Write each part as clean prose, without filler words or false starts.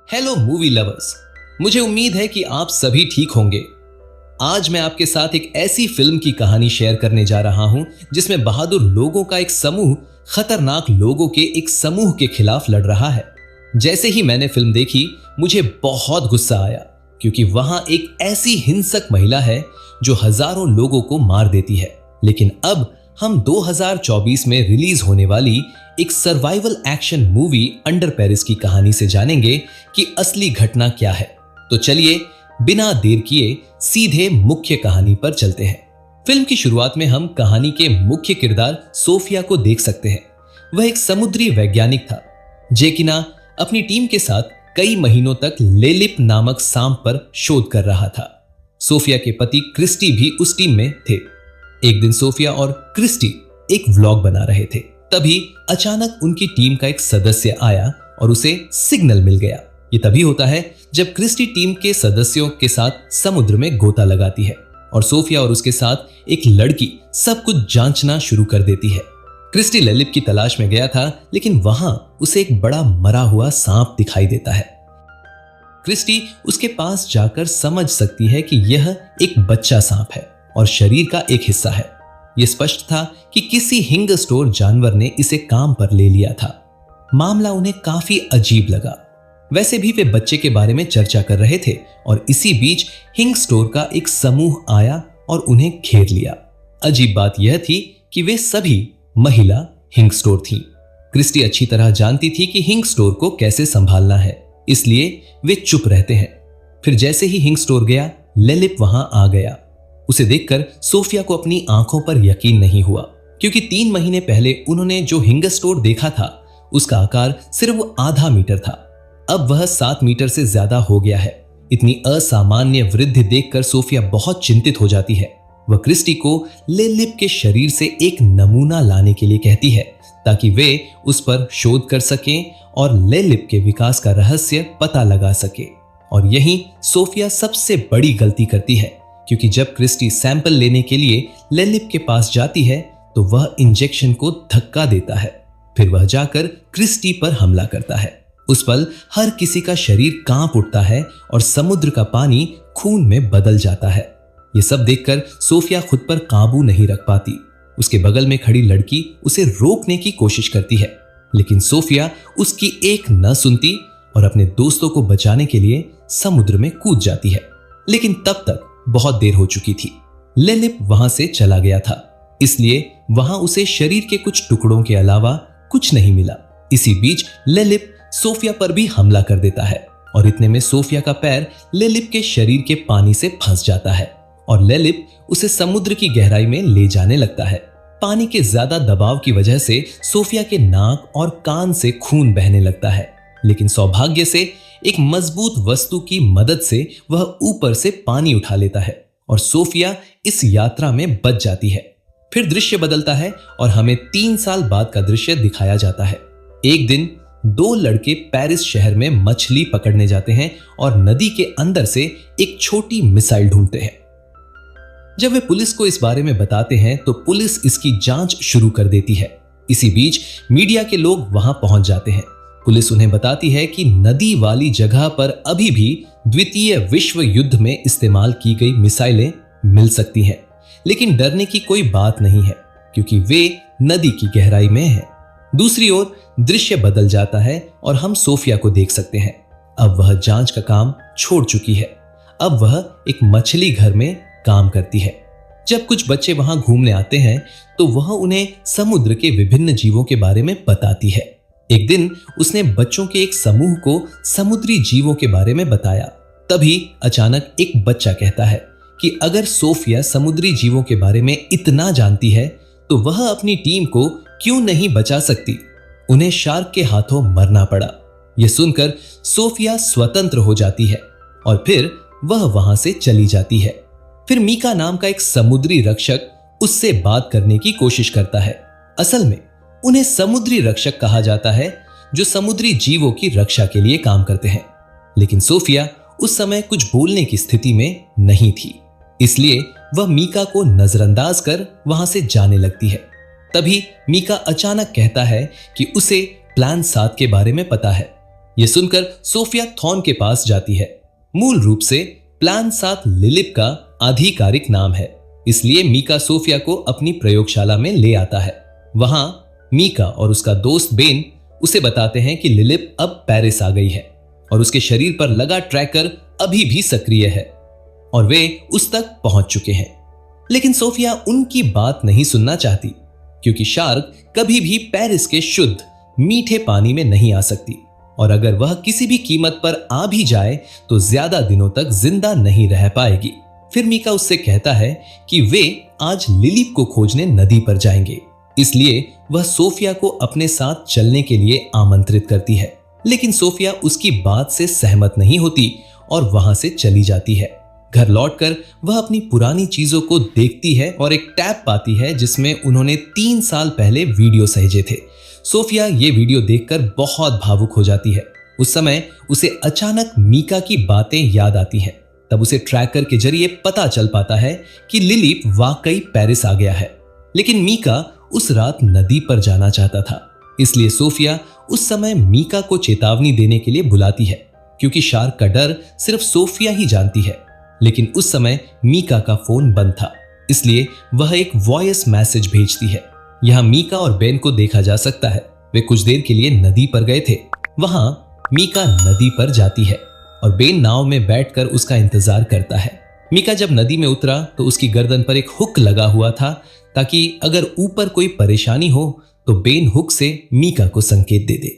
Hello movie lovers, मुझे उम्मीद है कि आप सभी ठीक होंगे। आज मैं आपके साथ एक ऐसी फिल्म की कहानी शेयर करने जा रहा हूं जिसमें बहादुर लोगों का एक समूह खतरनाक लोगों के एक समूह के खिलाफ लड़ रहा है। जैसे ही मैंने फिल्म देखी मुझे बहुत गुस्सा आया क्योंकि वहां एक ऐसी हिंसक महिला है जो हजारों लोगों को मार देती है। लेकिन अब हम 2024 में रिलीज होने वाली एक survival action movie under Paris की कहानी से जानेंगे कि असली घटना क्या है। तो चलिए बिना देर किए सीधे मुख्य कहानी पर चलते हैं। फिल्म की शुरुआत में हम कहानी के मुख्य किरदार सोफिया को देख सकते हैं। वह एक समुद्री वैज्ञानिक था जेकिना अपनी टीम के साथ कई महीनों तक लेलिप नामक सांप पर शोध कर रहा था। सोफिया के पति क्रिस्टी भी उस टीम में थे। एक दिन सोफिया और क्रिस्टी एक व्लॉग बना रहे थे, तभी अचानक उनकी टीम का एक सदस्य आया और उसे सिग्नल मिल गया। ये तभी होता है जब क्रिस्टी टीम के सदस्यों के साथ समुद्र में गोता लगाती है और सोफिया और उसके साथ एक लड़की सब कुछ जांचना शुरू कर देती है। क्रिस्टी लेलिप की तलाश में गया था, लेकिन वहां उसे एक बड़ा मरा हुआ सांप दिखाई देता है। क्रिस्टी उसके पास जाकर समझ सकती है कि यह एक बच्चा सांप है और शरीर का एक हिस्सा है। यह स्पष्ट था कि किसी हिंग स्टोर जानवर ने इसे काम पर ले लिया था। मामला उन्हें काफी अजीब लगा। वैसे भी वे बच्चे के बारे में चर्चा कर रहे थे और इसी बीच हिंग स्टोर का एक समूह आया और उन्हें घेर लिया। अजीब बात यह थी कि वे सभी महिला हिंग स्टोर थीं। क्रिस्टी अच्छी तरह जानती थी कि हिंग स्टोर को कैसे संभालना है, इसलिए वे चुप रहते हैं। फिर जैसे ही हिंग स्टोर गया, लेलिप वहां आ गया। उसे देखकर सोफिया को अपनी आंखों पर यकीन नहीं हुआ क्योंकि 3 महीने पहले उन्होंने जो हिंग स्टोर देखा था उसका आकार सिर्फ आधा मीटर था। अब वह 7 मीटर से ज्यादा हो गया है। इतनी असामान्य वृद्धि देखकर सोफिया बहुत चिंतित हो जाती है। वह क्रिस्टी को लेलिप के शरीर से एक नमूना लाने के लिए कहती है ताकि वे उस पर शोध कर सकें और लेलिप के विकास का रहस्य पता लगा सके। और यहीं सोफिया सबसे बड़ी गलती करती है क्योंकि जब क्रिस्टी सैंपल लेने के लिए लेलिप के पास जाती है तो वह इंजेक्शन को धक्का देता है। फिर वह जाकर क्रिस्टी पर हमला करता है। उस पल हर किसी का शरीर कांप उठता है और समुद्र का पानी खून में बदल जाता है। यह सब देखकर सोफिया खुद पर काबू नहीं रख पाती। उसके बगल में खड़ी लड़की उसे रोकने की कोशिश करती है, लेकिन सोफिया उसकी एक न सुनती और अपने दोस्तों को बचाने के लिए समुद्र में कूद जाती है। लेकिन तब तक बहुत देर हो चुकी थी। लेलिप वहां से चला गया था, इसलिए वहां उसे शरीर के कुछ टुकड़ों के अलावा कुछ नहीं मिला। इसी बीच लेलिप सोफिया पर भी हमला कर देता है और इतने में सोफिया का पैर लेलिप के शरीर के पानी से फंस जाता है और लेलिप उसे समुद्र की गहराई में ले जाने लगता है। पानी के ज्यादा दबाव की वजह से सोफिया के नाक और कान से खून बहने लगता है, लेकिन सौभाग्य से एक मजबूत वस्तु की मदद से वह ऊपर से पानी उठा लेता है और सोफिया इस यात्रा में बच जाती है। फिर दृश्य बदलता है और हमें 3 साल बाद का दृश्य दिखाया जाता है। एक दिन 2 लड़के पेरिस शहर में मछली पकड़ने जाते हैं और नदी के अंदर से एक छोटी मिसाइल ढूंढते हैं। जब वे पुलिस को इस बारे में बताते हैं तो पुलिस इसकी जांच शुरू कर देती है। इसी बीच मीडिया के लोग वहां पहुंच जाते हैं। पुलिस उन्हें बताती है कि नदी वाली जगह पर अभी भी द्वितीय विश्व युद्ध में इस्तेमाल की गई मिसाइलें मिल सकती हैं, लेकिन डरने की कोई बात नहीं है क्योंकि वे नदी की गहराई में हैं। दूसरी ओर दृश्य बदल जाता है और हम सोफिया को देख सकते हैं। अब वह जांच का काम छोड़ चुकी है। अब वह एक मछली घर में काम करती है। जब कुछ बच्चे वहां घूमने आते हैं तो वह उन्हें समुद्र के विभिन्न जीवों के बारे में बताती है। एक दिन उसने बच्चों के एक समूह को समुद्री जीवों के बारे में बताया। तभी अचानक एक बच्चा कहता है कि अगर सोफिया समुद्री जीवों के बारे में इतना जानती है तो वह अपनी टीम को क्यों नहीं बचा सकती। उन्हें शार्क के हाथों मरना पड़ा। यह सुनकर सोफिया स्वतंत्र हो जाती है और फिर वह वहां से चली जाती है। फिर मीका नाम का एक समुद्री रक्षक उससे बात करने की कोशिश करता है। असल में उन्हें समुद्री रक्षक कहा जाता है जो समुद्री जीवों की रक्षा के लिए काम करते हैं, लेकिन सोफिया उस समय कुछ बोलने की स्थिति में नहीं थी, इसलिए वह मीका को नजरअंदाज कर वहां से जाने लगती है। तभी मीका अचानक कहता है कि उसे प्लान 7 के बारे में पता है। यह सुनकर सोफिया थॉर्न के पास जाती है। मूल रूप से प्लान 7 लिलिप का आधिकारिक नाम है, इसलिए मीका सोफिया को अपनी प्रयोगशाला में ले आता है। वहां मीका और उसका दोस्त बेन उसे बताते हैं कि लिलिप अब पेरिस आ गई है और उसके शरीर पर लगा ट्रैकर अभी भी सक्रिय है और वे उस तक पहुंच चुके हैं। लेकिन सोफिया उनकी बात नहीं सुनना चाहती, क्योंकि शार्क कभी भी पेरिस के शुद्ध मीठे पानी में नहीं आ सकती और अगर वह किसी भी कीमत पर आ भी जाए तो ज्यादा दिनों तक जिंदा नहीं रह पाएगी। फिर मीका उससे कहता है कि वे आज लिलिप को खोजने नदी पर जाएंगे, इसलिए वह सोफिया को अपने साथ चलने के लिए आमंत्रित करती है। लेकिन सोफिया उसकी बात से सहमत नहीं होती और वहां से चली जाती है। घर लौटकर वह अपनी पुरानी चीजों को देखती है और एक टैब पाती है जिसमें उन्होंने 3 साल पहले वीडियो सहेजे थे। सोफिया ये वीडियो देखकर बहुत भावुक हो जाती है। उस समय उसे अचानक मीका की बातें याद आती हैं। तब उसे ट्रैकर के जरिए पता चल पाता है कि लिलिप वाकई पेरिस आ गया है। लेकिन मीका उस रात नदी पर जाना चाहता था, इसलिए सोफिया उस समय मीका को चेतावनी देने के लिए बुलाती है, क्योंकि शार्क का डर सिर्फ सोफिया ही जानती है। लेकिन उस समय मीका का फोन बंद था, इसलिए वह एक वॉइस मैसेज भेजती है। यहां मीका और बेन को देखा जा सकता है। वे कुछ देर के लिए नदी पर गए थे। वहां मीका नदी पर जाती है और बेन नाव में बैठकर उसका इंतजार करता है। मीका जब नदी में उतरा तो उसकी गर्दन पर एक हुक लगा हुआ था, ताकि अगर ऊपर कोई परेशानी हो तो बेन हुक से मीका को संकेत दे दे।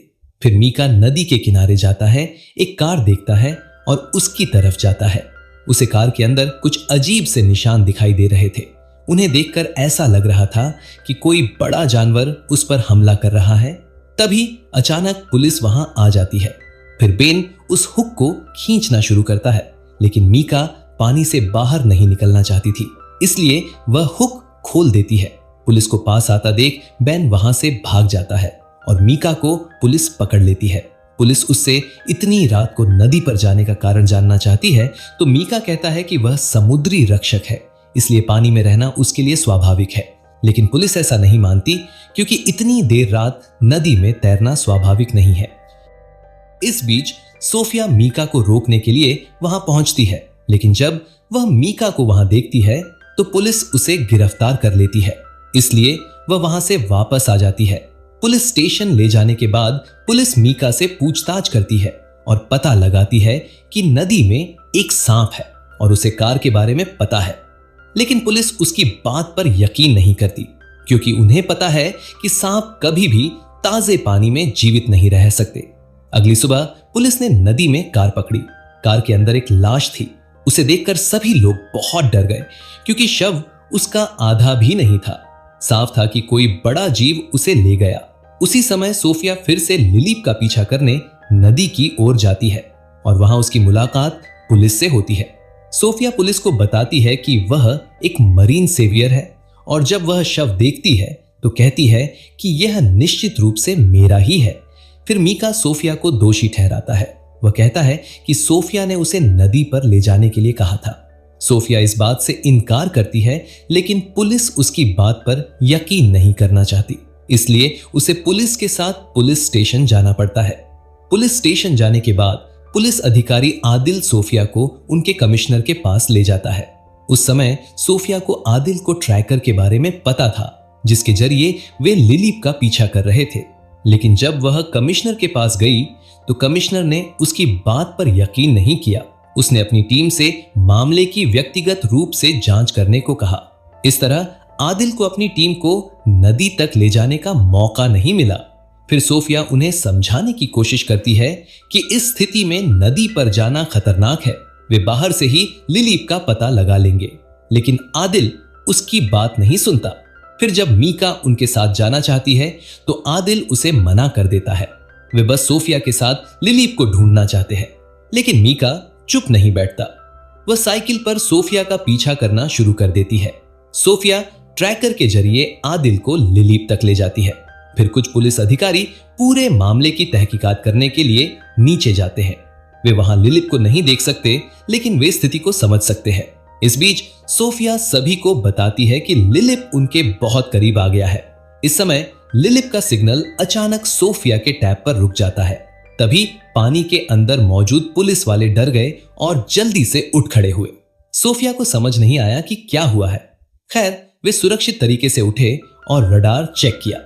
फिर मीका नदी के किनारे जाता है, एक कार देखता है और उसकी तरफ जाता है। उसे कार के अंदर कुछ अजीब से निशान दिखाई दे रहे थे। उन्हें देखकर ऐसा लग रहा था कि कोई बड़ा जानवर उस पर हमला कर रहा है। तभी अचानक पुलिस वहां आ जाती है। फिर बेन उस हुक को खींचना शुरू करता है, लेकिन मीका पानी से बाहर नहीं निकलना चाहती थी, इसलिए वह हुक खोल देती है। पुलिस को पास आता देख बेन वहां से भाग जाता है और मीका को पुलिस पकड़ लेती है। पुलिस उससे इतनी रात को नदी पर जाने का कारण जानना चाहती है, तो मीका कहता है कि वह समुद्री रक्षक है, इसलिए पानी में रहना उसके लिए स्वाभाविक है। लेकिन पुलिस ऐसा नहीं मानती, क्योंकि इतनी देर रात नदी में तैरना स्वाभाविक नहीं है। इस बीच सोफिया मीका को रोकने के लिए वहां पहुंचती है, लेकिन जब वह मीका को वहां देखती है तो पुलिस उसे गिरफ्तार कर लेती है, इसलिए वह वहां से वापस आ जाती है। पुलिस स्टेशन ले जाने के बाद पुलिस मीका से पूछताछ करती है और पता लगाती है कि नदी में एक सांप है और उसे कार के बारे में पता है। लेकिन पुलिस उसकी बात पर यकीन नहीं करती, क्योंकि उन्हें पता है कि सांप कभी भी ताजे पानी में जीवित नहीं रह सकते। अगली सुबह पुलिस ने नदी में कार पकड़ी। कार के अंदर एक लाश थी। उसे देखकर सभी लोग बहुत डर गए, क्योंकि शव उसका आधा भी नहीं था। साफ था कि कोई बड़ा जीव उसे ले गया। उसी समय सोफिया फिर से लिलिप का पीछा करने नदी की ओर जाती है और वहां उसकी मुलाकात पुलिस से होती है। सोफिया पुलिस को बताती है कि वह एक मरीन सेवियर है और जब वह शव देखती है तो कहती है कि यह निश्चित रूप से मेरा ही है। फिर मीका सोफिया को दोषी ठहराता है। वह कहता है कि सोफिया ने उसे नदी पर ले जाने के लिए कहा था। सोफिया इस बात से इनकार करती है, लेकिन पुलिस उसकी बात पर यकीन नहीं करना चाहती, इसलिए उसे पुलिस के साथ पुलिस स्टेशन जाना पड़ता है। पुलिस स्टेशन जाने के बाद पुलिस अधिकारी आदिल सोफिया को उनके कमिश्नर के पास ले जाता है। उस समय सोफिया को आदिल को ट्रैकर के बारे में पता था, जिसके जरिए वे लिलिप का पीछा कर रहे थे। लेकिन जब वह कमिश्नर के पास गई तो कमिश्नर ने उसकी बात पर यकीन नहीं किया। उसने अपनी टीम से मामले की व्यक्तिगत रूप से जांच करने को कहा। इस तरह आदिल को अपनी टीम को नदी तक ले जाने का मौका नहीं मिला। फिर सोफिया उन्हें समझाने की कोशिश करती है कि इस स्थिति में नदी पर जाना खतरनाक है, वे बाहर से ही लिलिप का पता लगा लेंगे। लेकिन आदिल उसकी बात नहीं सुनता। फिर जब मीका उनके साथ जाना चाहती है तो आदिल उसे मना कर देता है। वे बस सोफिया के साथ लिलिप को ढूंढना चाहते हैं, लेकिन मीका चुप नहीं बैठता। वह साइकिल पर सोफिया का पीछा करना शुरू कर देती है। सोफिया ट्रैकर के जरिए आदिल को लिलिप तक ले जाती है। फिर कुछ पुलिस अधिकारी पूरे मामले की तहकीकात करने के लिए नीचे जाते हैं। वे वहां लिलिप को नहीं देख सकते, लेकिन वे स्थिति को समझ सकते हैं। इस बीच सोफिया सभी को बताती है कि लिलिप उनके बहुत करीब आ गया है। इस समय लिलिप का सिग्नल अचानक सोफिया के टैब पर रुक जाता है। तभी पानी के अंदर मौजूद पुलिस वाले डर गए और जल्दी से उठ खड़े हुए। सोफिया को समझ नहीं आया कि क्या हुआ है। खैर, वे सुरक्षित तरीके से उठे और रडार चेक किया।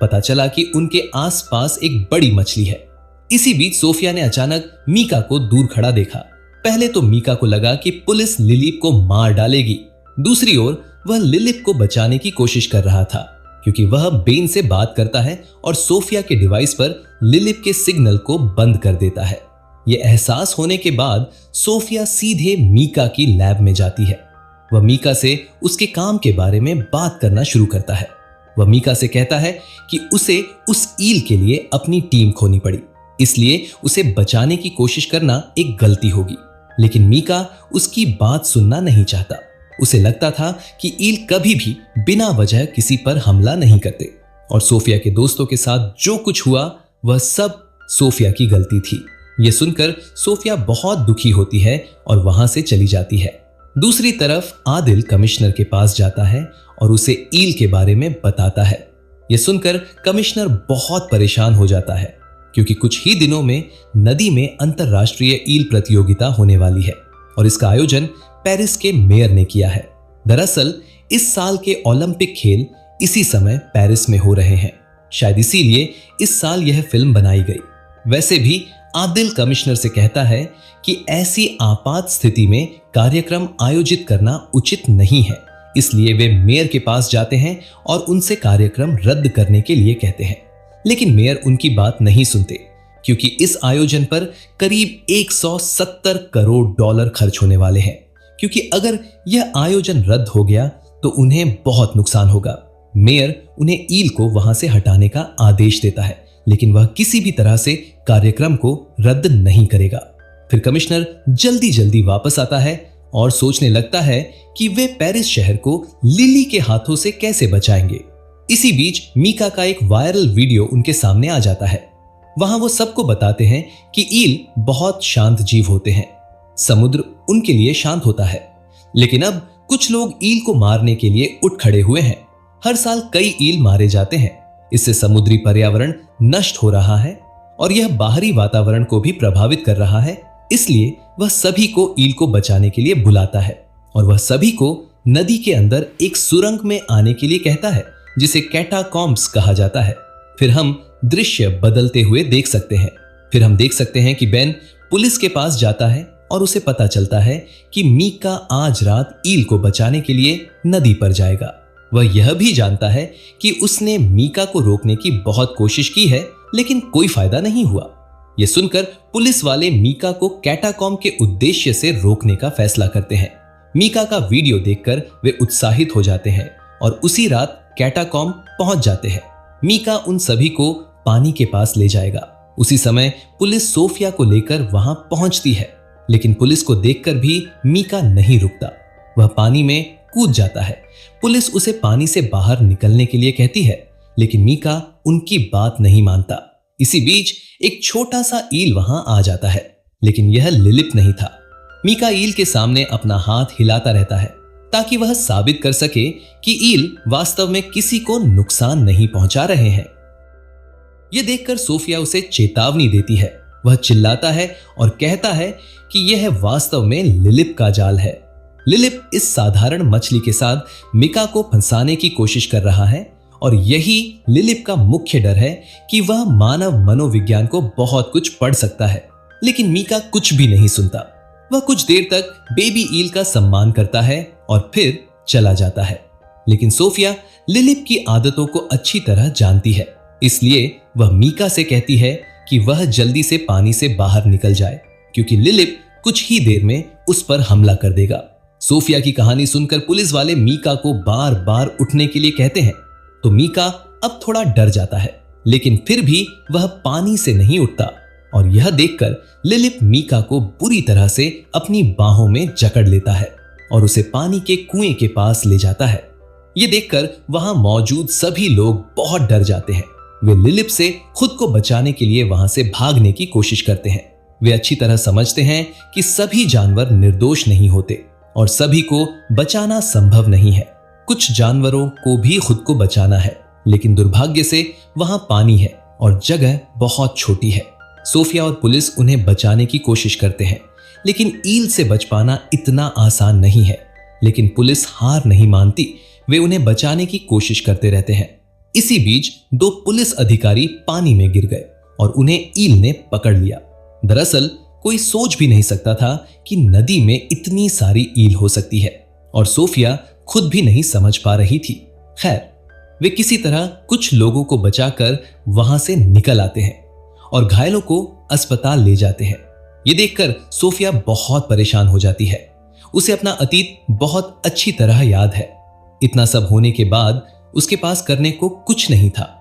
पता चला कि उनके आसपास एक बड़ी मछली है। इसी बीच सोफिया ने अचानक मीका को दूर खड़ा देखा। पहले तो मीका को लगा कि पुलिस लिलिप को मार डालेगी। दूसरी ओर वह लिलिप को बचाने की कोशिश कर रहा था, क्योंकि वह बेन से बात करता है और सोफिया के डिवाइस पर लिलिप के सिग्नल को बंद कर देता है। यह एहसास होने के बाद सोफिया सीधे मीका की लैब में जाती है। वह मीका से उसके काम के बारे में बात करना शुरू करता है। वह मीका से कहता है कि उसे उस ईल के लिए अपनी टीम खोनी पड़ी, इसलिए उसे बचाने की कोशिश करना एक गलती होगी। लेकिन मीका उसकी बात सुनना नहीं चाहता। उसे लगता था कि ईल कभी भी बिना वजह किसी पर हमला नहीं करते और सोफिया के दोस्तों के साथ जो कुछ हुआ वह सब सोफिया की गलती थी। यह सुनकर सोफिया बहुत दुखी होती है और वहां से चली जाती है। दूसरी तरफ आदिल कमिश्नर के पास जाता है और उसे ईल के बारे में बताता है। यह सुनकर कमिश्नर बहुत परेशान हो जाता है, क्योंकि कुछ ही दिनों में नदी में अंतरराष्ट्रीय ईल प्रतियोगिता होने वाली है और इसका आयोजन पेरिस के मेयर ने किया है। दरअसल इस साल के ओलंपिक खेल इसी समय पेरिस में हो रहे हैं। शायद इसीलिए इस साल यह फिल्म बनाई गई। वैसे भी आदिल कमिश्नर से कहता है कि ऐसी आपात स्थिति में कार्यक्रम आयोजित करना उचित नहीं है, इसलिए वे मेयर के पास जाते हैं और उनसे कार्यक्रम रद्द करने के लिए कहते हैं। लेकिन मेयर उनकी बात नहीं सुनते, क्योंकि इस आयोजन पर करीब 170 करोड़ डॉलर खर्च होने वाले हैं। क्योंकि अगर यह आयोजन रद्द हो गया तो उन्हें बहुत नुकसान होगा। मेयर उन्हें ईल को वहां से हटाने का आदेश देता है, लेकिन वह किसी भी तरह से कार्यक्रम को रद्द नहीं करेगा। फिर कमिश्नर जल्दी जल्दी वापस आता है और सोचने लगता है कि वे पेरिस शहर को लिली के हाथों से कैसे बचाएंगे। इसी बीच मीका का एक वायरल वीडियो उनके सामने आ जाता है। वहां वो सबको बताते हैं कि ईल बहुत शांत जीव होते हैं, समुद्र उनके लिए शांत होता है। लेकिन अब कुछ लोग ईल को मारने के लिए उठ खड़े हुए हैं। हर साल कई ईल मारे जाते हैं। इससे समुद्री पर्यावरण नष्ट हो रहा है और यह बाहरी वातावरण को भी प्रभावित कर रहा है। इसलिए वह सभी को ईल को बचाने के लिए बुलाता है और वह सभी को नदी के अंदर एक सुरंग में आने के लिए कहता है, जिसे कैटाकॉम्ब्स कहा जाता है। फिर हम दृश्य बदलते हुए देख सकते हैं। फिर हम देख सकते हैं कि बेन पुलिस के पास जाता है और उसे पता चलता है कि मीका आज रात ईल को बचाने के लिए नदी पर जाएगा। वह यह भी जानता है कि उसने मीका को रोकने की बहुत कोशिश की है, लेकिन कोई फायदा नहीं हुआ। यह सुनकर पुलिस वाले मीका को कैटाकॉम्ब के उद्देश्य से रोकने का फैसला करते हैं। मीका का वीडियो देखकर वे उत्साहित हो जाते हैं और उसी रात कैटाकॉम्ब पहुंच जाते हैं। मीका उन सभी को पानी के पास ले जाएगा। उसी समय पुलिस सोफिया को लेकर वहां पहुंचती है, लेकिन पुलिस को देखकर भी मीका नहीं रुकता। वह पानी में कूद जाता है। पुलिस उसे पानी से बाहर निकलने के लिए कहती है, लेकिन मीका उनकी बात नहीं मानता। इसी बीच एक छोटा सा ईल वहां आ जाता है, लेकिन यह लिलिप नहीं था। मीका ईल के सामने अपना हाथ हिलाता रहता है ताकि वह साबित कर सके कि ईल वास्तव में किसी को नुकसान नहीं पहुंचा रहे हैं। यह देखकर सोफिया उसे चेतावनी देती है। वह चिल्लाता है और कहता है कि यह वास्तव में लिलिप का जाल है। लिलिप इस साधारण मछली के साथ मीका को फंसाने की कोशिश कर रहा है और यही लिलिप का मुख्य डर है कि वह मानव मनोविज्ञान को बहुत कुछ पढ़ सकता है। लेकिन मीका कुछ भी नहीं सुनता। वह कुछ देर तक बेबी ईल का सम्मान करता है और फिर चला जाता है। लेकिन सोफिया लिलिप की आदतों को अच्छी तरह जानती है, इसलिए वह मीका से कहती है कि वह जल्दी से पानी से बाहर निकल जाए, क्योंकि लिलिप कुछ ही देर में उस पर हमला कर देगा। सोफिया की कहानी सुनकर पुलिस वाले मीका को बार बार उठने के लिए कहते हैं, तो मीका अब थोड़ा डर जाता है, लेकिन फिर भी वह पानी से नहीं उठता। और यह देखकर लिलिप मीका को बुरी तरह से अपनी बाहों में जकड़ लेता है और उसे पानी के कुएं के पास ले जाता है। यह देखकर वहां मौजूद सभी लोग बहुत डर जाते हैं। वे लिलिप से खुद को बचाने के लिए वहां से भागने की कोशिश करते हैं। वे अच्छी तरह समझते हैं कि सभी जानवर निर्दोष नहीं होते और सभी को बचाना संभव नहीं है। कुछ जानवरों को भी खुद को बचाना है, लेकिन दुर्भाग्य से वहां पानी है और जगह बहुत छोटी है। सोफिया और पुलिस उन्हें बचाने की कोशिश करते हैं, लेकिन ईल से बच पाना इतना आसान नहीं है। लेकिन पुलिस हार नहीं मानती, वे उन्हें बचाने की कोशिश करते रहते हैं। इसी बीच 2 पुलिस अधिकारी पानी में गिर गए और उन्हें ईल ने पकड़ लिया। दरअसल कोई सोच भी नहीं सकता था कि नदी में इतनी सारी ईल हो सकती है, और सोफिया खुद भी नहीं समझ पा रही थी। खैर, वे किसी तरह कुछ लोगों को बचाकर वहां से निकल आते हैं और घायलों को अस्पताल ले जाते हैं। ये देखकर सोफिया बहुत परेशान हो जाती है। उसे अपना अतीत बहुत अच्छी तरह याद है। इतना सब होने के बाद उसके पास करने को कुछ नहीं था।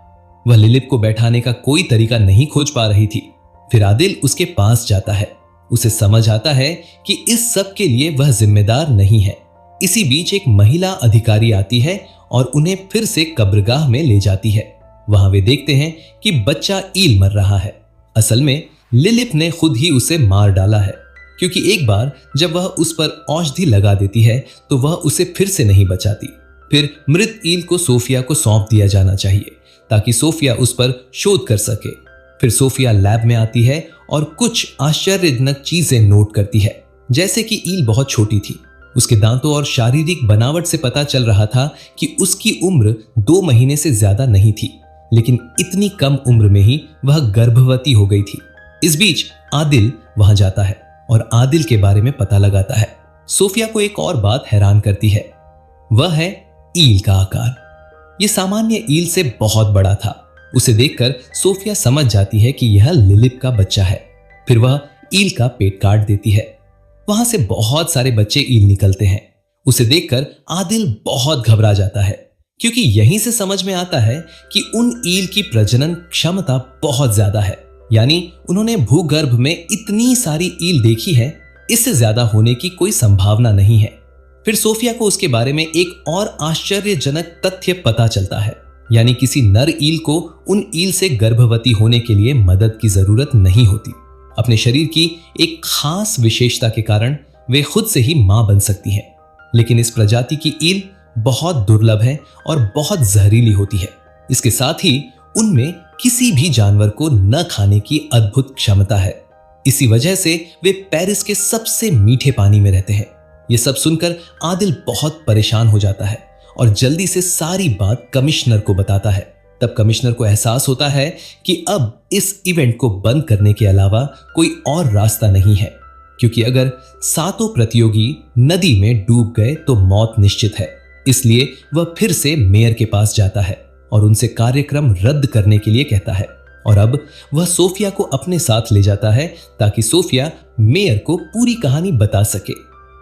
वह लिलित को बैठाने का कोई तरीका नहीं खोज पा रही थी। फिर आदिल उसके पास जाता है। उसे समझ आता है कि इस सब के लिए वह जिम्मेदार नहीं है। इसी बीच एक महिला अधिकारी आती है और उन्हें फिर से कब्रगाह में ले जाती है। वहां वे देखते हैं कि बच्चा ईल मर रहा है। असल में लिलित ने खुद ही उसे मार डाला है, क्योंकि एक बार जब वह उस पर औषधि लगा देती है तो वह उसे फिर से नहीं बचाती। फिर मृत ईल को सोफिया को सौंप दिया जाना चाहिए ताकि सोफिया उस पर शोध कर सके। फिर सोफिया लैब में आती है और कुछ आश्चर्यजनक चीजें नोट करती है, जैसे कि ईल बहुत छोटी थी। उसके दांतों और शारीरिक बनावट से पता चल रहा था कि उसकी उम्र 2 महीने से ज्यादा नहीं थी, लेकिन इतनी कम उम्र में ही वह गर्भवती हो गई थी। इस बीच आदिल वहां जाता है और आदिल के बारे में पता लगाता है। सोफिया को एक और बात हैरान करती है, वह है ईल का आकार। यह सामान्य ईल से बहुत बड़ा था। उसे देखकर सोफिया समझ जाती है कि यह लिलित का बच्चा है। फिर वह ईल का पेट काट देती है। वहां से बहुत सारे बच्चे ईल निकलते हैं। उसे देखकर आदिल बहुत घबरा जाता है, क्योंकि यहीं से समझ में आता है कि उन ईल की प्रजनन क्षमता बहुत ज्यादा है। यानी उन्होंने भूगर्भ में इतनी सारी ईल देखी है, इससे ज्यादा होने की कोई संभावना नहीं है। फिर सोफिया को उसके बारे में एक और आश्चर्यजनक तथ्य पता चलता है, यानी किसी नर ईल को उन ईल से गर्भवती होने के लिए मदद की जरूरत नहीं होती। अपने शरीर की एक खास विशेषता के कारण वे खुद से ही मां बन सकती हैं। लेकिन इस प्रजाति की ईल बहुत दुर्लभ है और बहुत जहरीली होती है। इसके साथ ही उनमें किसी भी जानवर को न खाने की अद्भुत क्षमता है। इसी वजह से वे पेरिस के सबसे मीठे पानी में रहते हैं। यह सब सुनकर आदिल बहुत परेशान हो जाता है और जल्दी से सारी बात कमिश्नर को बताता है। तब कमिश्नर को एहसास होता है कि अब इस इवेंट को बंद करने के अलावा कोई और रास्ता नहीं है, क्योंकि अगर 7 प्रतियोगी नदी में डूब गए तो मौत निश्चित है। इसलिए वह फिर से मेयर के पास जाता है और उनसे कार्यक्रम रद्द करने के लिए कहता है। और अब वह सोफिया को अपने साथ ले जाता है ताकि सोफिया मेयर को पूरी कहानी बता सके।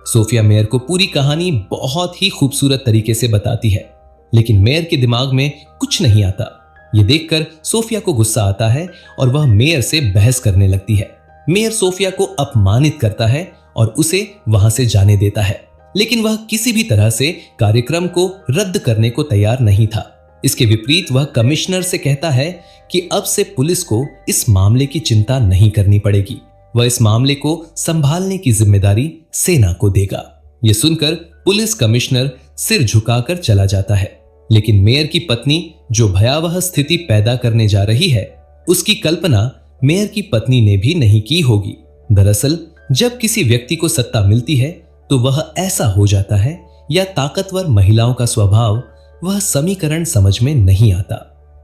सोफिया मेयर को पूरी कहानी बहुत ही खूबसूरत तरीके से बताती है, लेकिन मेयर के दिमाग में कुछ नहीं आता। यह देखकर सोफिया को गुस्सा आता है और वह मेयर से बहस करने लगती है। मेयर सोफिया को अपमानित करता है और उसे वहां से जाने देता है, लेकिन वह किसी भी तरह से कार्यक्रम को रद्द करने को तैयार नहीं था। इसके विपरीत वह कमिश्नर से कहता है कि अब से पुलिस को इस मामले की चिंता नहीं करनी पड़ेगी। वह इस मामले को संभालने की जिम्मेदारी सेना को देगा। यह सुनकर पुलिस कमिश्नर सिर झुकाकर चला जाता है, लेकिन मेयर की पत्नी जो भयावह स्थिति पैदा करने जा रही है, उसकी कल्पना मेयर की पत्नी ने भी नहीं की होगी। दरअसल जब किसी व्यक्ति को सत्ता मिलती है तो वह ऐसा हो जाता है, या ताकतवर महिलाओं का स्वभाव, वह समीकरण समझ में नहीं आता।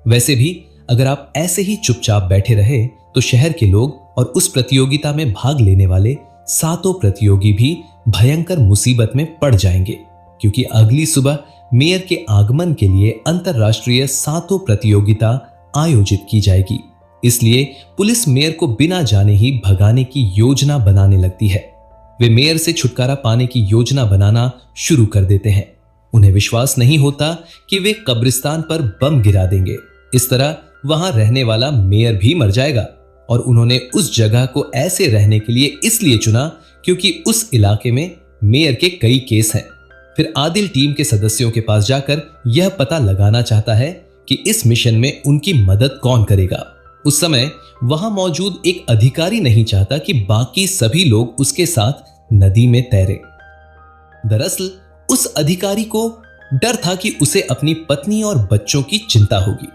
वैसे भी अगर आप ऐसे ही चुपचाप बैठे रहे तो शहर के लोग और उस प्रतियोगिता में भाग लेने वाले 7 प्रतियोगी भी भयंकर मुसीबत में पड़ जाएंगे, क्योंकि अगली सुबह मेयर के आगमन के लिए अंतरराष्ट्रीय 7 प्रतियोगिता आयोजित की जाएगी। इसलिए पुलिस मेयर को बिना जाने ही भगाने की योजना बनाने लगती है। वे मेयर से छुटकारा पाने की योजना बनाना शुरू कर देते हैं। उन्हें विश्वास नहीं होता कि वे कब्रिस्तान पर बम गिरा देंगे। इस तरह वहां रहने वाला मेयर भी मर जाएगा, और उन्होंने उस जगह को ऐसे रहने के लिए इसलिए चुना क्योंकि उस इलाके में मेयर के कई केस हैं। फिर आदिल टीम के सदस्यों के पास जाकर यह पता लगाना चाहता है कि इस मिशन में उनकी मदद कौन करेगा। उस समय वहां मौजूद एक अधिकारी नहीं चाहता कि बाकी सभी लोग उसके साथ नदी में तैरे। दरअसल उस अधिकारी को डर था कि उसे अपनी पत्नी और बच्चों की चिंता होगी,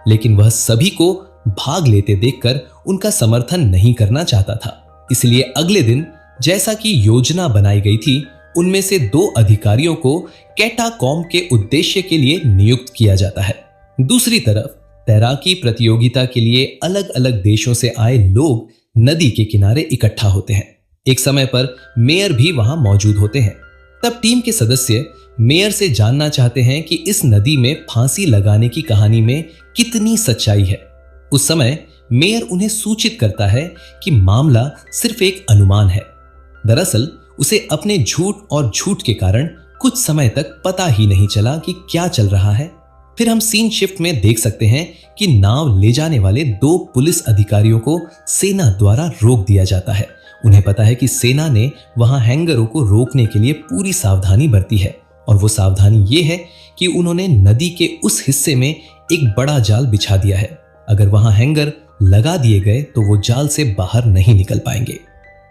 लेकिन वह सभी को भाग लेते देखकर उनका समर्थन नहीं करना चाहता था। इसलिए अगले दिन जैसा कि योजना बनाई गई थी, उनमें से 2 अधिकारियों को कैटाकॉम्ब के उद्देश्य के लिए नियुक्त किया जाता है। दूसरी तरफ तैराकी प्रतियोगिता के लिए अलग अलग देशों से आए लोग नदी के किनारे इकट्ठा होते हैं। एक समय पर मेयर भी वहां मौजूद होते हैं। तब टीम के सदस्य मेयर से जानना चाहते हैं कि इस नदी में फांसी लगाने की कहानी में कितनी सच्चाई है। उस समय मेयर उन्हें सूचित करता है कि मामला सिर्फ एक अनुमान है। दरअसल उसे अपने झूठ के कारण कुछ समय तक पता ही नहीं चला कि क्या चल रहा है। फिर हम सीन शिफ्ट में देख सकते हैं कि नाव ले जाने वाले 2 पुलिस अधिकारियों को सेना द्वारा रोक दिया जाता है। उन्हें पता है कि सेना ने वहां हैंगरों को रोकने के लिए पूरी सावधानी बरती है, और वो सावधानी ये है कि उन्होंने नदी के उस हिस्से में एक बड़ा जाल बिछा दिया है। अगर वहां हैंगर लगा दिए गए तो वो जाल से बाहर नहीं निकल पाएंगे।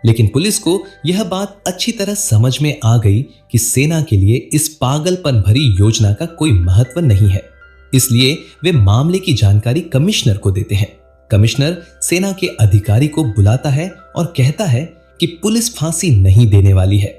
लेकिन पुलिस को यह बात अच्छी तरह समझ में आ गई कि सेना के लिए इस पागलपन भरी योजना का कोई महत्व नहीं है। इसलिए वे मामले की जानकारी कमिश्नर को देते हैं। कमिश्नर सेना के अधिकारी को बुलाता है और कहता है कि पुलिस फांसी नहीं देने वाली है।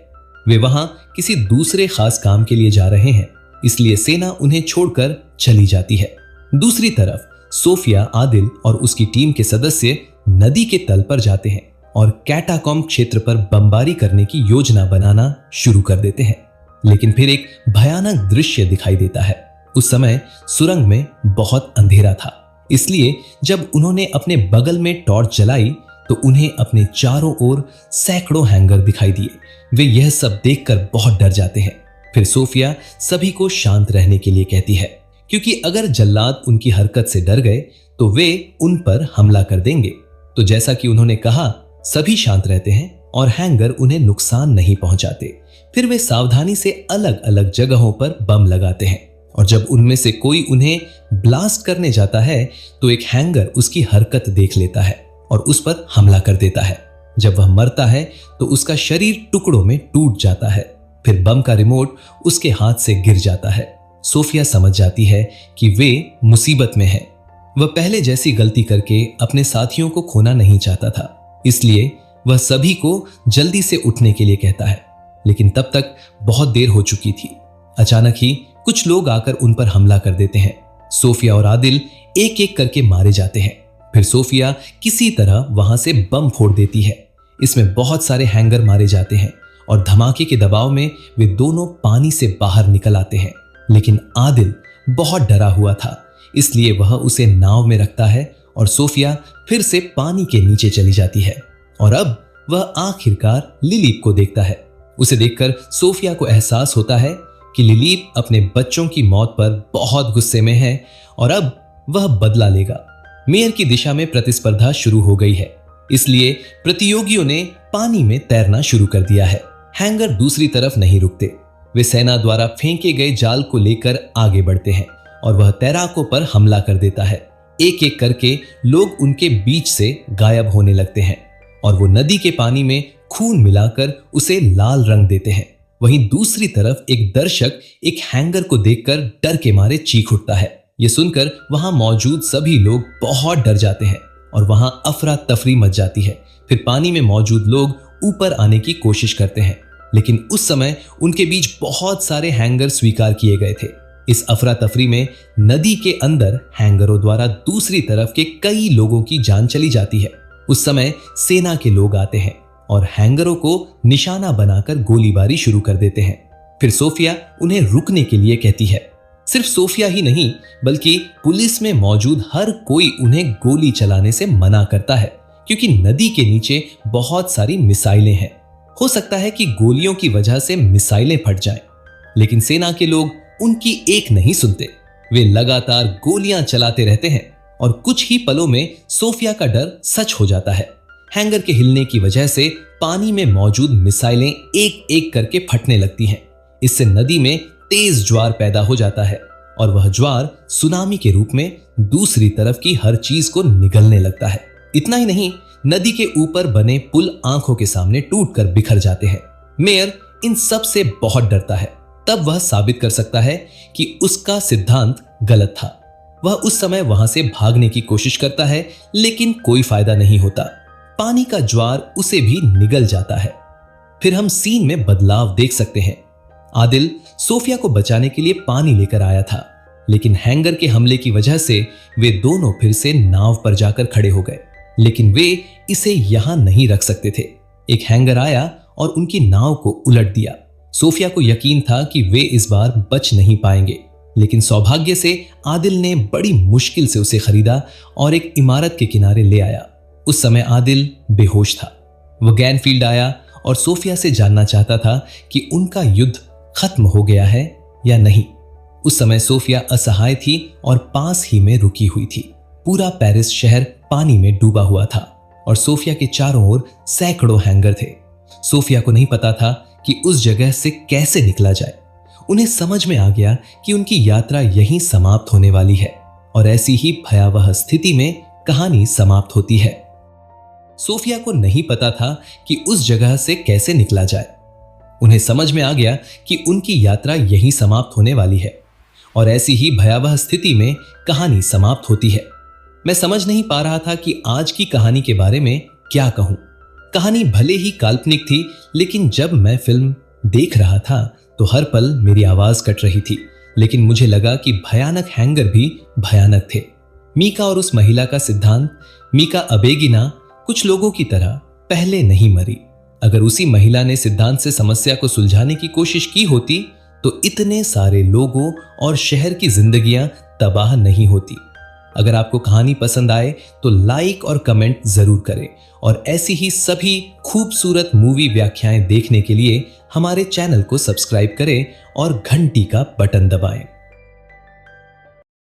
वे वहां किसी दूसरे खास काम के लिए जा रहे हैं, इसलिए सेना उन्हें छोड़कर चली जाती है। दूसरी तरफ सोफिया, आदिल और उसकी टीम के सदस्य नदी के तल पर जाते हैं और कैटाकॉम्ब क्षेत्र पर बमबारी करने की योजना बनाना शुरू कर देते हैं। लेकिन फिर एक भयानक दृश्य दिखाई देता है। उस समय सुरंग में बहुत अंधेरा था, इसलिए जब उन्होंने अपने बगल में टॉर्च जलाई तो उन्हें अपने चारों ओर सैकड़ों हैंगर दिखाई दिए। वे यह सब देखकर बहुत डर जाते हैं। फिर सोफिया सभी को शांत रहने के लिए कहती है, क्योंकि अगर जल्लाद उनकी हरकत से डर गए तो वे उन पर हमला कर देंगे। तो जैसा कि उन्होंने कहा, सभी शांत रहते हैं और हैंगर उन्हें नुकसान नहीं पहुंचाते। फिर वे सावधानी से अलग अलग जगहों पर बम लगाते हैं, और जब उनमें से कोई उन्हें ब्लास्ट करने जाता है तो एक हैंगर उसकी हरकत देख लेता है और उस पर हमला कर देता है। जब वह मरता है तो उसका शरीर टुकड़ों में टूट जाता है। फिर बम का रिमोट उसके हाथ से गिर जाता है। सोफिया समझ जाती है कि वे मुसीबत में है। वह पहले जैसी गलती करके अपने साथियों को खोना नहीं चाहता था, इसलिए वह सभी को जल्दी से उठने के लिए कहता है। लेकिन तब तक बहुत देर हो चुकी थी। अचानक ही कुछ लोग आकर उन पर हमला कर देते हैं। सोफिया और आदिल एक एक करके मारे जाते हैं। फिर सोफिया किसी तरह वहां से बम फोड़ देती है। इसमें बहुत सारे हैंगर मारे जाते हैं और धमाके के दबाव में वे दोनों पानी से बाहर निकल आते हैं। लेकिन आदिल बहुत डरा हुआ था, इसलिए वह उसे नाव में रखता है और सोफिया फिर से पानी के नीचे चली जाती है। और अब वह आखिरकार लिलीप को देखता है। उसे देखकर सोफिया को एहसास होता है कि लिलीप अपने बच्चों की मौत पर बहुत गुस्से में है और अब वह बदला लेगा। मेयर की दिशा में प्रतिस्पर्धा शुरू हो गई है, इसलिए प्रतियोगियों ने पानी में तैरना शुरू कर दिया है। हैंगर दूसरी तरफ नहीं रुकते। वे सेना द्वारा फेंके गए जाल को लेकर आगे बढ़ते हैं और वह तैराकों पर हमला कर देता है। एक एक करके लोग उनके बीच से गायब होने लगते हैं और वो नदी के पानी में खून मिलाकर उसे लाल रंग देते हैं। वहीं दूसरी तरफ एक दर्शक एक हैंगर को देखकर डर के मारे चीख उठता है। ये सुनकर वहां मौजूद सभी लोग बहुत डर जाते हैं और वहां अफरा तफरी मच जाती है। फिर पानी में मौजूद लोग ऊपर आने की कोशिश करते हैं, लेकिन उस समय उनके बीच बहुत सारे हैंगर स्वीकार किए गए थे। इस अफरा तफरी में नदी के अंदर हैंगरों द्वारा दूसरी तरफ के कई लोगों की जान चली जाती है। उस समय सेना के लोग आते हैं और हैंगरों को निशाना बनाकर गोलीबारी शुरू कर देते हैं। फिर सोफिया उन्हें रुकने के लिए कहती है। सिर्फ सोफिया ही नहीं, बल्कि पुलिस में मौजूद हर कोई उन्हें गोली चलाने से मना करता है, क्योंकि नदी के नीचे बहुत सारी मिसाइलें हैं। हो सकता है कि गोलियों की वजह से मिसाइलें फट जाएं, लेकिन सेना के लोग उनकी एक नहीं सुनते। वे लगातार गोलियां चलाते रहते हैं और कुछ ही पलों में सोफिया का डर सच हो जाता है। हैंगर के हिलने की वजह से पानी में मौजूद मिसाइलें एक एक करके फटने लगती हैं। इससे नदी में तेज ज्वार पैदा हो जाता है और वह ज्वार सुनामी के रूप में दूसरी तरफ की हर चीज को निगलने लगता है। इतना ही नहीं, नदी के ऊपर बने पुल आंखों के सामने टूटकर बिखर जाते हैं। मेयर इन सब से बहुत डरता है। तब वह साबित कर सकता है कि उसका सिद्धांत गलत था। वह उस समय वहां से भागने की कोशिश करता है, लेकिन कोई फायदा नहीं होता। पानी का ज्वार उसे भी निगल जाता है। फिर हम सीन में बदलाव देख सकते हैं। आदिल सोफिया को बचाने के लिए पानी लेकर आया था, लेकिन हैंगर के हमले की वजह से वे दोनों फिर से नाव पर जाकर खड़े हो गए। लेकिन वे इसे यहां नहीं रख सकते थे। एक हैंगर आया और उनकी नाव को उलट दिया। सोफिया को यकीन था कि वे इस बार बच नहीं पाएंगे, लेकिन सौभाग्य से आदिल ने बड़ी मुश्किल से उसे खरीदा और एक इमारत के किनारे ले आया। उस समय आदिल बेहोश था। वह गैनफील्ड आया और सोफिया से जानना चाहता था कि उनका युद्ध खत्म हो गया है या नहीं। उस समय सोफिया असहाय थी और पास ही में रुकी हुई थी। पूरा पेरिस शहर पानी में डूबा हुआ था और सोफिया के चारों ओर सैकड़ों हैंगर थे। सोफिया को नहीं पता था कि उस जगह से कैसे निकला जाए। उन्हें समझ में आ गया कि उनकी यात्रा यहीं समाप्त होने वाली है और ऐसी ही भयावह स्थिति में कहानी समाप्त होती है। सोफिया को नहीं पता था कि उस जगह से कैसे निकला जाए। उन्हें समझ में आ गया कि उनकी यात्रा यहीं समाप्त होने वाली है और ऐसी ही भयावह स्थिति में कहानी समाप्त होती है। मैं समझ नहीं पा रहा था कि आज की कहानी के बारे में क्या कहूं। कहानी भले ही काल्पनिक थी, लेकिन जब मैं फिल्म देख रहा था तो हर पल मेरी आवाज कट रही थी। लेकिन मुझे लगा कि भयानक हैंगर भी भयानक थे। मीका और उस महिला का सिद्धांत, मीका अबेगिना कुछ लोगों की तरह पहले नहीं मरी। अगर उसी महिला ने सिद्धांत से समस्या को सुलझाने की कोशिश की होती तो इतने सारे लोगों और शहर की जिंदगियां तबाह नहीं होती। अगर आपको कहानी पसंद आए तो लाइक और कमेंट जरूर करें और ऐसी ही सभी खूबसूरत मूवी व्याख्याएं देखने के लिए हमारे चैनल को सब्सक्राइब करें और घंटी का बटन दबाएं।